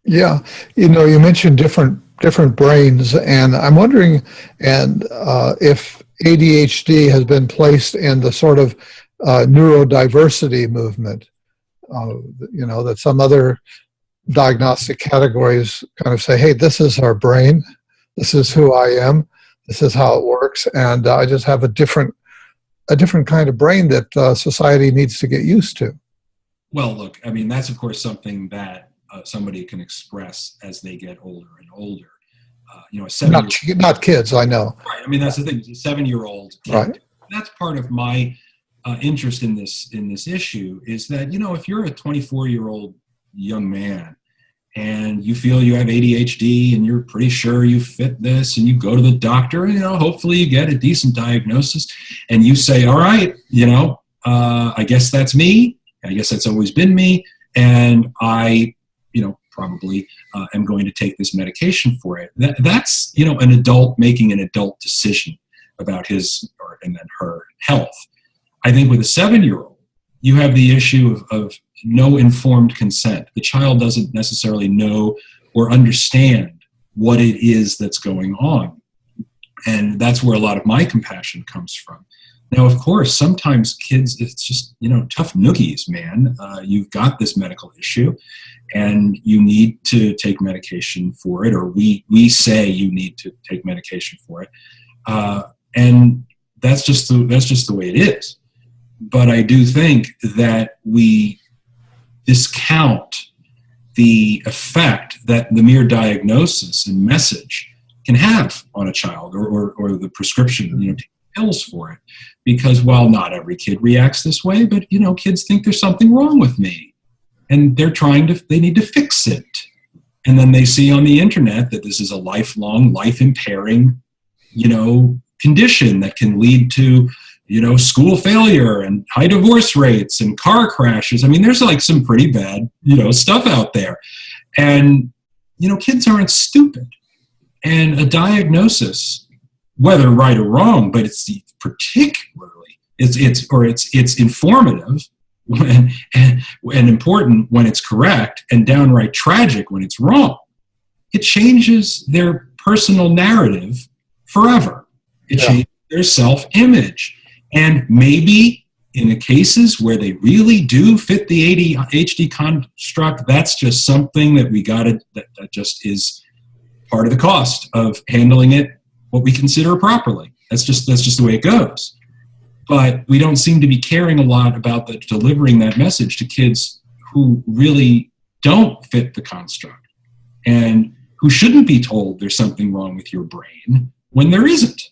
Yeah, you mentioned different brains, and I'm wondering, if ADHD has been placed in the sort of neurodiversity movement. That some other diagnostic categories kind of say, "Hey, this is our brain. This is who I am. This is how it works," and I just have a different kind of brain that society needs to get used to. Well, look, I mean, that's of course something that somebody can express as they get older and older. A 7-year-old. Not kids, I know. Right. I mean, that's the thing. A 7-year-old kid. Right. That's part of my interest in this issue is that, if you're a 24-year-old young man and you feel you have ADHD and you're pretty sure you fit this and you go to the doctor, hopefully you get a decent diagnosis and you say, all right, I guess that's me. I guess that's always been me. And I, probably am going to take this medication for it. That's, an adult making an adult decision about his and then her health. I think with a 7-year-old, you have the issue of no informed consent. The child doesn't necessarily know or understand what it is that's going on. And that's where a lot of my compassion comes from. Now, of course, sometimes kids, it's just, tough noogies, man. You've got this medical issue and you need to take medication for it, or we say you need to take medication for it. And that's just the way it is. But I do think that we discount the effect that the mere diagnosis and message can have on a child, or the prescription, pills for it. Because while not every kid reacts this way, but kids think there's something wrong with me, and they need to fix it. And then they see on the internet that this is a lifelong, life-impairing, condition that can lead to, school failure and high divorce rates and car crashes. I mean, there's like some pretty bad, stuff out there. And, kids aren't stupid. And a diagnosis, whether right or wrong, but it's particularly, it's informative and important when it's correct, and downright tragic when it's wrong. It changes their personal narrative forever. It changes their self-image. And maybe in the cases where they really do fit the ADHD construct, that's just something that that just is part of the cost of handling it what we consider properly. That's just the way it goes. But we don't seem to be caring a lot about delivering that message to kids who really don't fit the construct and who shouldn't be told there's something wrong with your brain when there isn't.